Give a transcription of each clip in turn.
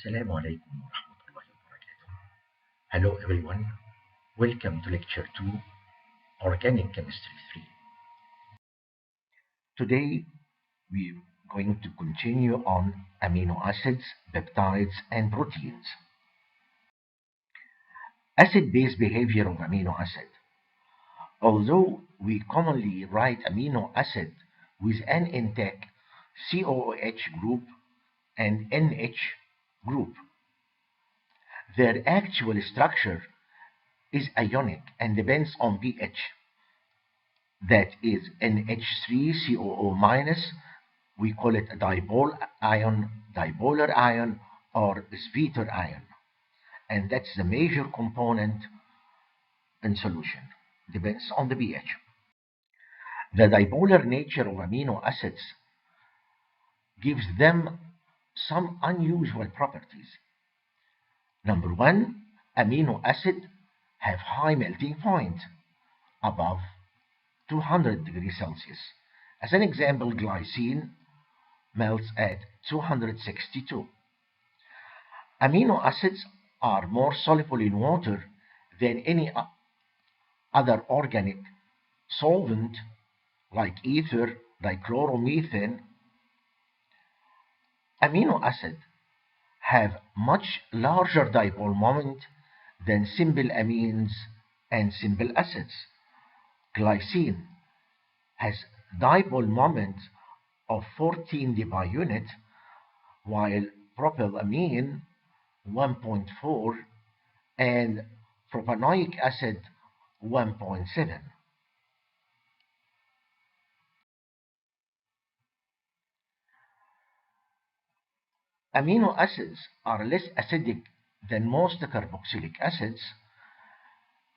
Assalamu alaikum wa rahmatullahi wa barakatuh. Hello everyone, welcome to lecture 2, Organic Chemistry 3. Today we're going to continue on amino acids, peptides and proteins. Acid-base behavior of amino acid. Although we commonly write amino acid with an intact COOH group and NH group, their actual structure is ionic and depends on pH. That is NH3COO-, we call it a dipolar ion, or Sweeter ion. And that's the major component in solution, depends on the pH. The dipolar nature of amino acids gives them some unusual properties. Number one, amino acid have high melting point, above 200 degrees Celsius. As an example, glycine melts at 262. Amino acids are more soluble in water than any other organic solvent like ether, dichloromethane. Amino acids have much larger dipole moment than simple amines and simple acids. Glycine has dipole moment of 14 dpi unit, while propylamine 1.4 and propanoic acid 1.7. Amino acids are less acidic than most carboxylic acids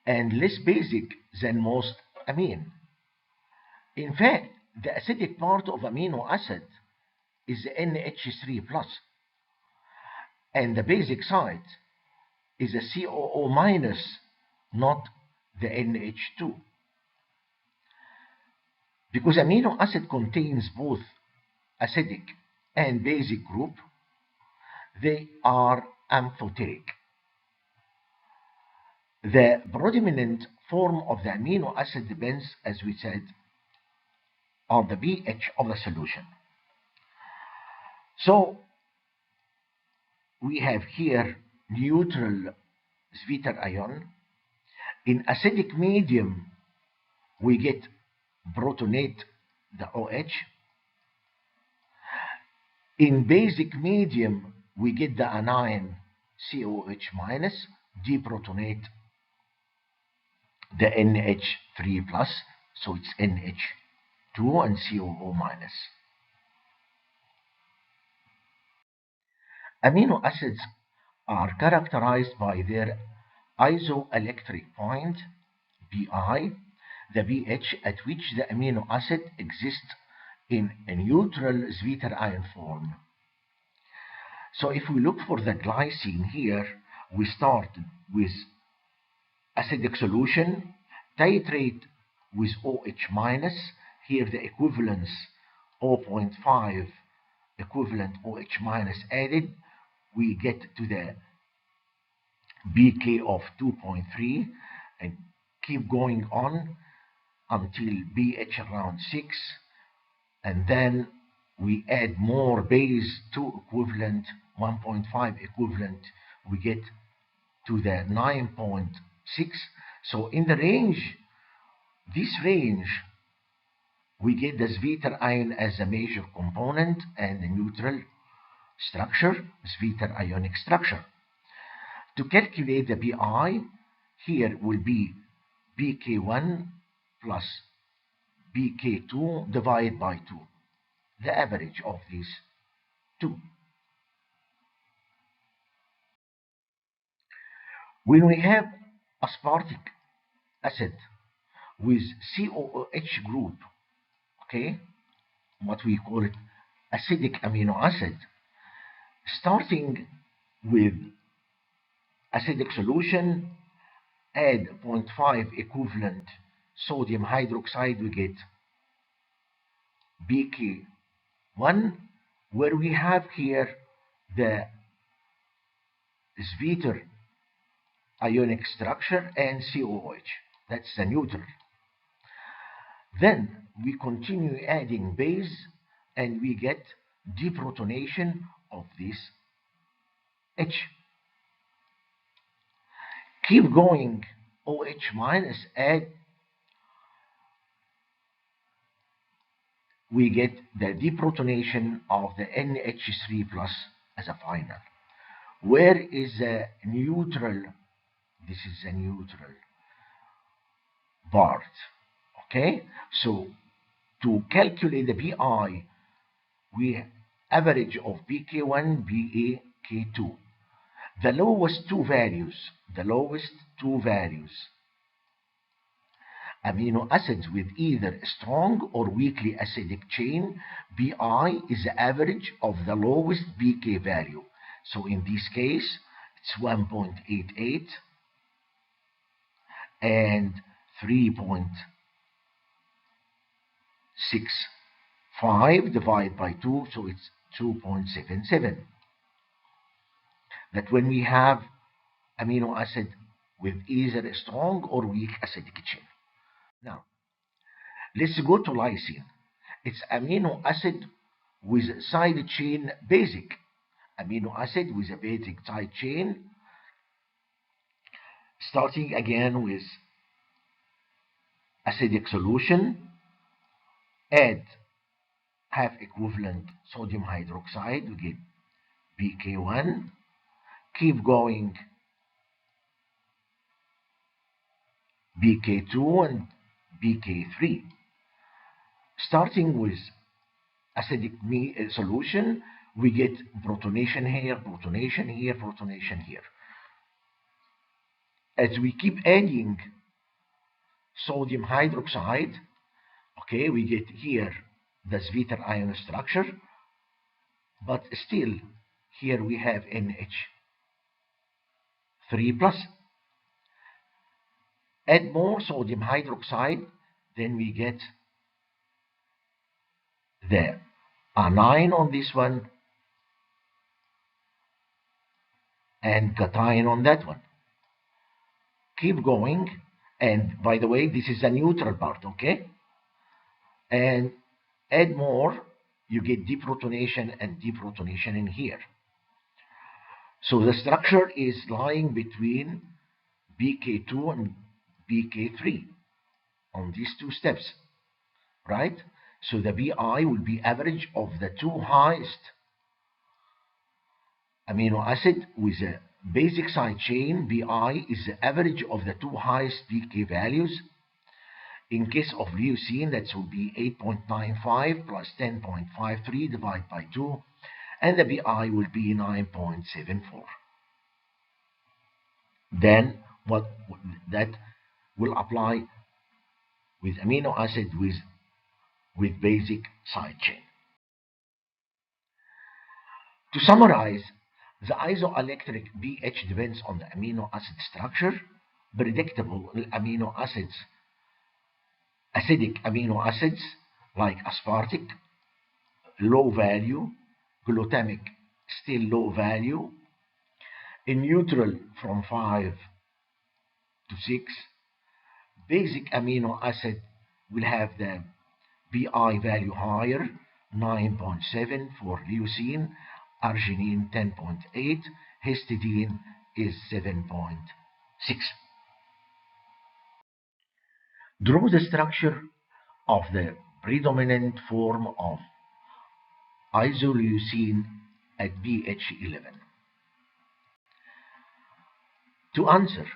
and less basic than most amine. In fact, the acidic part of amino acid is NH3+, and the basic site is a COO-, not the NH2. Because amino acid contains both acidic and basic group, they are amphoteric. The predominant form of the amino acid depends, as we said, on the pH of the solution. So we have here neutral Sweeter ion. In acidic medium, we get protonate, the OH. In basic medium, we get the anion COH-, deprotonate the NH3+, so it's NH2 and COO-. Amino acids are characterized by their isoelectric point, Pi, the pH at which the amino acid exists in a neutral Sweeter ion form. So if we look for the glycine here, we start with acidic solution, titrate with OH-, here the equivalence 0.5 equivalent OH- added, we get to the pK of 2.3 and keep going on until pH around 6, and then we add more base 2 equivalent, 1.5 equivalent, we get to the 9.6. So in the range, this range, we get the Sweeter ion as a major component and the neutral structure, Sweeter ionic structure. To calculate the Pi, here will be pK1 plus pK2 divided by 2, the average of these two. When we have aspartic acid with COOH group, okay, what we call it acidic amino acid, starting with acidic solution, add 0.5 equivalent sodium hydroxide, we get pK1, where we have here the Sweeter ionic structure and COOH. That's the neutral. Then we continue adding base and we get deprotonation of this H. Keep going, OH minus, add, we get the deprotonation of the NH3 plus as a final. Where is the neutral? This is the neutral part. Okay, so to calculate the BI, we average of BK1, BA, K2. The lowest two values, amino acids with either strong or weakly acidic chain, BI is the average of the lowest BK value. So in this case, it's 1.88 and 3.65 divided by 2, so it's 2.77. That when we have amino acid with either a strong or weak acidic chain. Now, let's go to lysine. It's amino acid with side chain basic. Amino acid with a basic side chain, starting again with acidic solution, add half equivalent sodium hydroxide, we get BK1, keep going, BK2 and BK3. Starting with acidic solution, we get protonation here, protonation here, protonation here. As we keep adding sodium hydroxide, okay, we get here the sweeter ion structure, but still here we have NH3 plus. Add more sodium hydroxide, then we get the anion on this one and cation on that one. Keep going, and by the way, this is the neutral part, okay? And add more, you get deprotonation and deprotonation in here. So the structure is lying between BK2 and BK3 on these two steps, right? So the BI will be average of the two highest amino acid with a basic side chain. BI is the average of the two highest BK values. In case of leucine, that will be 8.95 plus 10.53 divided by 2, and the BI will be 9.74. Then what that will apply with amino acid with basic side chain. To summarize, the isoelectric pH depends on the amino acid structure. Predictable amino acids, acidic amino acids like aspartic, low value, glutamic, still low value. In neutral, from 5 to 6. Basic amino acid will have the BI value higher, 9.7 for leucine, arginine 10.8, histidine is 7.6. Draw the structure of the predominant form of isoleucine at pH 11. To answer,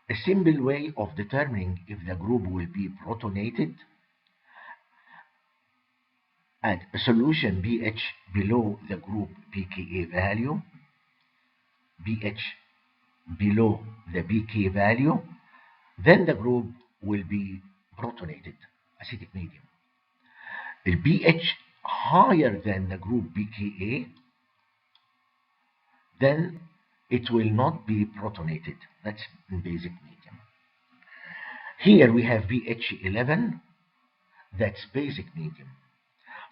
a simple way of determining if the group will be protonated at a solution pH below the group pKa value, pH below the pK value, then the group will be protonated, acidic medium. The pH higher than the group pKa, then it will not be protonated. That's in basic medium. Here we have pH 11, that's basic medium.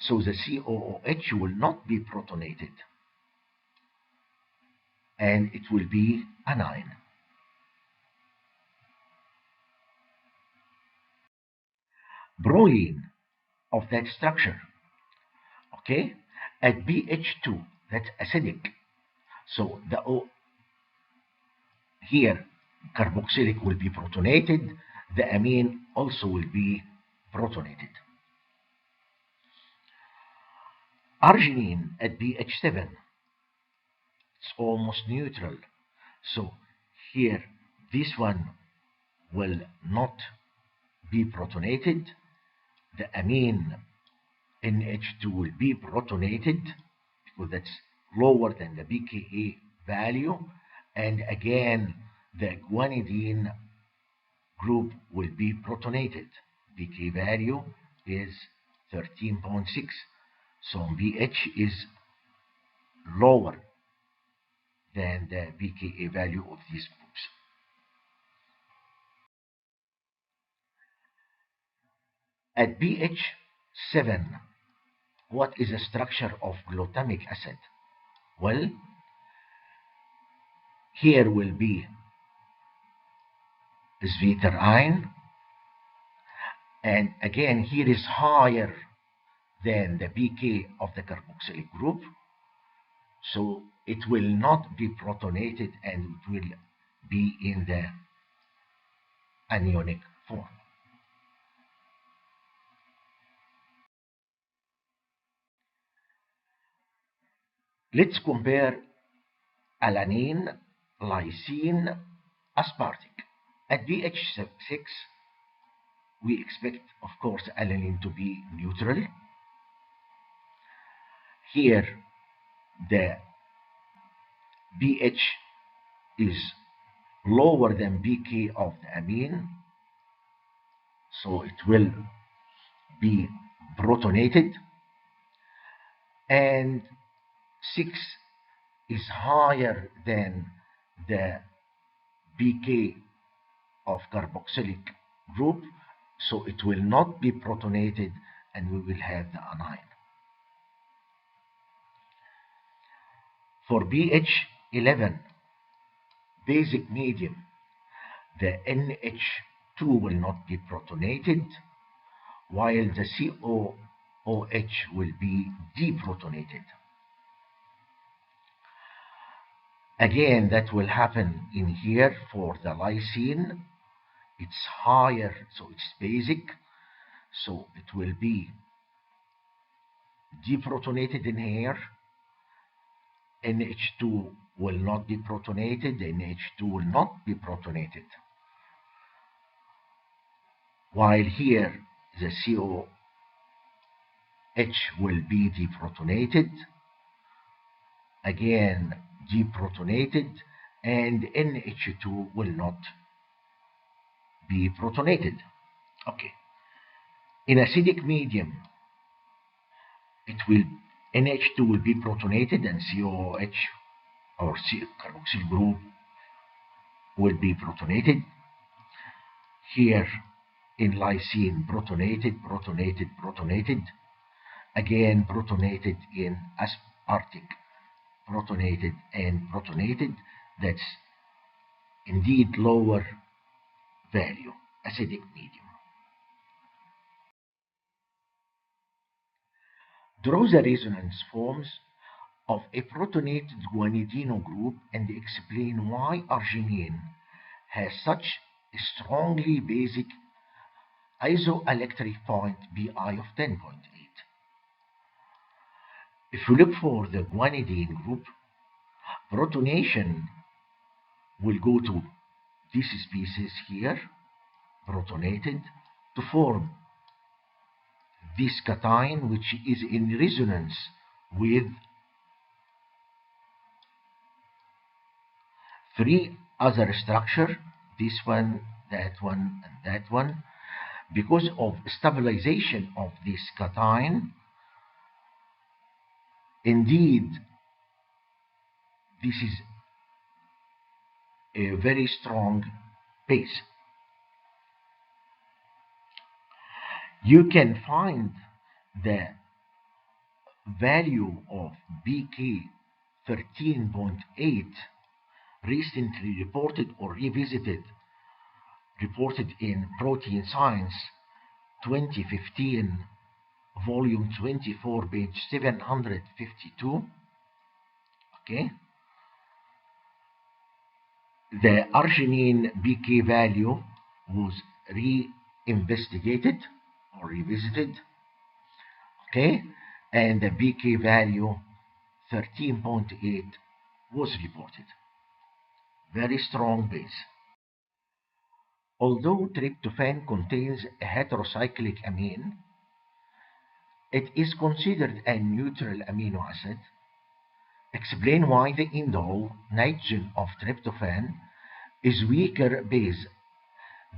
So the COOH will not be protonated. and it will be anion. Proline of that structure, okay, at pH 2, that's acidic. So the here carboxylic will be protonated, the amine also will be protonated. Arginine at pH 7, it's almost neutral. So here this one will not be protonated, the amine NH2 will be protonated because that's lower than the pKa value, and again the guanidine group will be protonated. pK value is 13.6, so pH is lower than the pKa value of these groups. At pH 7, what is the structure of glutamic acid? Well, here will be zwitterion, and again here is higher than the pK of the carboxylic group, so it will not be protonated and it will be in the anionic form. Let's compare alanine, lysine, aspartic. At pH 6, we expect, of course, alanine to be neutral. Here, the pH is lower than pK of the amine, so it will be protonated. And 6 is higher than the pK of carboxylic group, so it will not be protonated and we will have the anion. For pH 11, basic medium, the NH2 will not be protonated, while the COOH will be deprotonated. Again, that will happen in here for the lysine. It's higher, so it's basic, so it will be deprotonated in here. NH2 will not be protonated, NH2 will not be protonated. While here the COH will be deprotonated, again deprotonated, and NH2 will not be protonated. Okay. In acidic medium, NH2 will be protonated and COOH or carboxyl group will be protonated. Here in lysine, protonated, again protonated in aspartic, protonated and protonated. That's indeed lower value, acidic medium. Draw the resonance forms of a protonated guanidino group and explain why arginine has such a strongly basic isoelectric point Bi of 10.8. If you look for the guanidine group, protonation will go to this species here, protonated, to form this cation, which is in resonance with 3 other structures, this one, that one, and that one. Because of stabilization of this cation, indeed, this is a very strong base. You can find the value of pK 13.8 recently reported or reported in Protein Science 2015, volume 24, page 752. Okay, the arginine pK value was re-investigated or revisited. Okay, and the pK value 13.8 was reported. Very strong base. Although tryptophan contains a heterocyclic amine, it is considered a neutral amino acid. Explain why the indole nitrogen of tryptophan is weaker base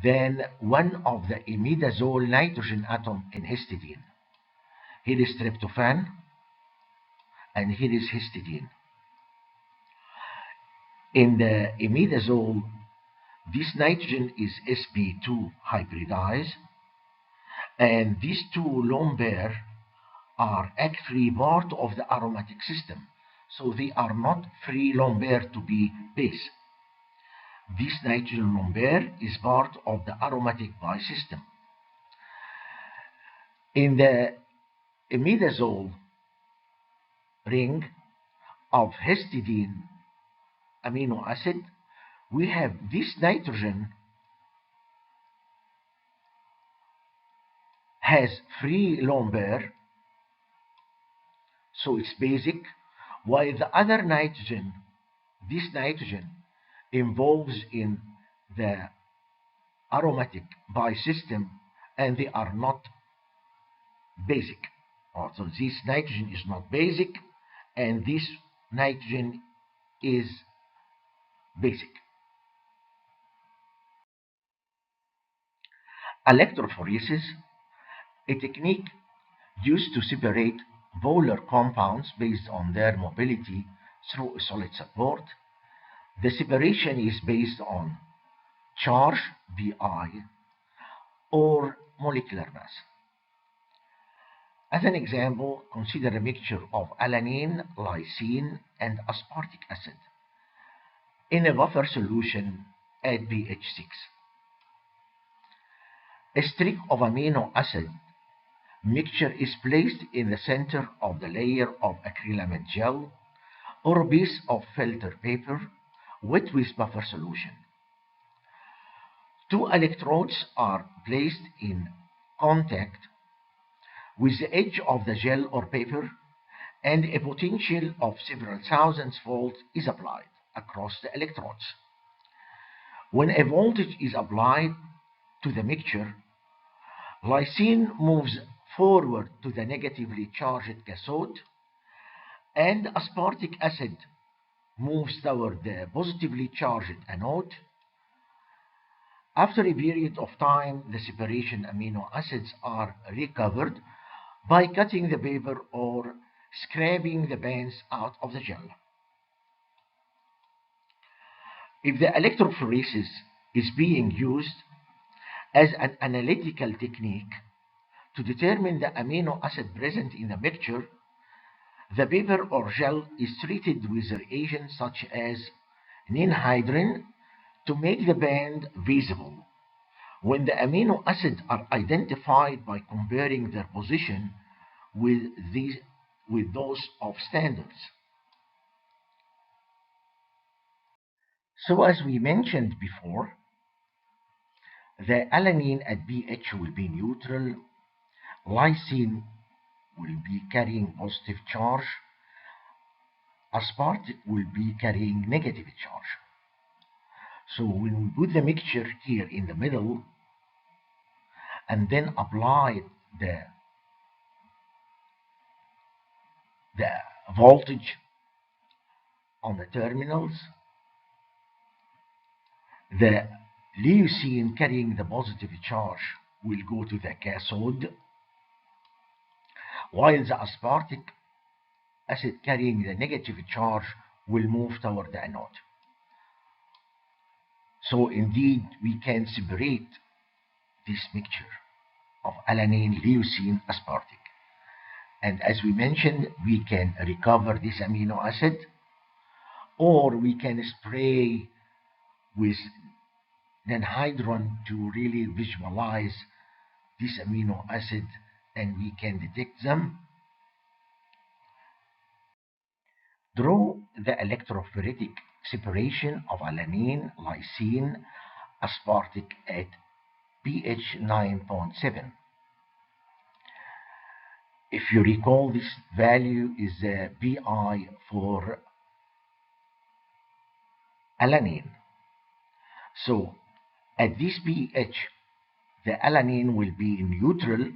than one of the imidazole nitrogen atom in histidine. Here is tryptophan and here is histidine. In the imidazole, this nitrogen is sp2 hybridized, and these two lone pair are actually part of the aromatic system, so they are not free lone pair to be base. This nitrogen lone pair is part of the aromatic pi system. In the imidazole ring of histidine amino acid, we have this nitrogen has free lone pair, so it's basic, while the other nitrogen, this nitrogen, involves in the aromatic pi system, and they are not basic. So this nitrogen is not basic, and this nitrogen is basic. Electrophoresis, a technique used to separate polar compounds based on their mobility through a solid support. The separation is based on charge, Bi, or molecular mass. As an example, consider a mixture of alanine, lysine, and aspartic acid in a buffer solution at pH 6. A strip of amino acid mixture is placed in the center of the layer of acrylamide gel or a piece of filter paper wet with buffer solution. Two electrodes are placed in contact with the edge of the gel or paper, and a potential of several thousand volts is applied across the electrodes. When a voltage is applied to the mixture, lysine moves forward to the negatively charged cathode, and aspartic acid moves toward the positively charged anode. After a period of time, the separation amino acids are recovered by cutting the paper or scraping the bands out of the gel. If the electrophoresis is being used as an analytical technique to determine the amino acid present in the mixture, the paper or gel is treated with reagents such as ninhydrin to make the band visible. When the amino acids are identified by comparing their position with those of standards. So as we mentioned before, the alanine at pH will be neutral, lysine will be carrying positive charge, aspartic will be carrying negative charge. So when we put the mixture here in the middle and then apply the voltage on the terminals, the leucine carrying the positive charge will go to the cathode, while the aspartic acid carrying the negative charge will move toward the anode. So indeed, we can separate this mixture of alanine, leucine, aspartic. And as we mentioned, we can recover this amino acid, or we can spray with anhydride to really visualize this amino acid and we can detect them. Draw the electrophoretic separation of alanine, lysine, aspartic at pH 9.7. If you recall, this value is the pI for alanine. So at this pH, the alanine will be in neutral,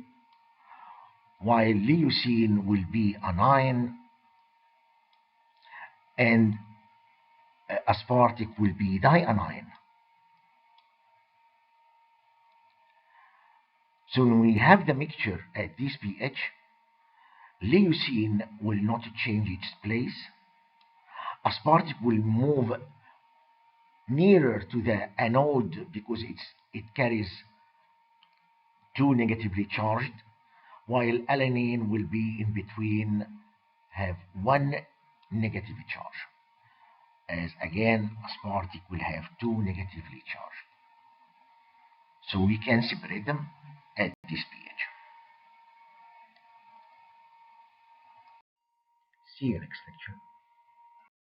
while leucine will be anion, and aspartic will be dianion. So when we have the mixture at this pH, leucine will not change its place. Aspartic will move nearer to the anode because it carries two negatively charged, while alanine will be in between, have one negative charge, as again aspartic will have two negatively charged. So we can separate them at this pH. See you next lecture.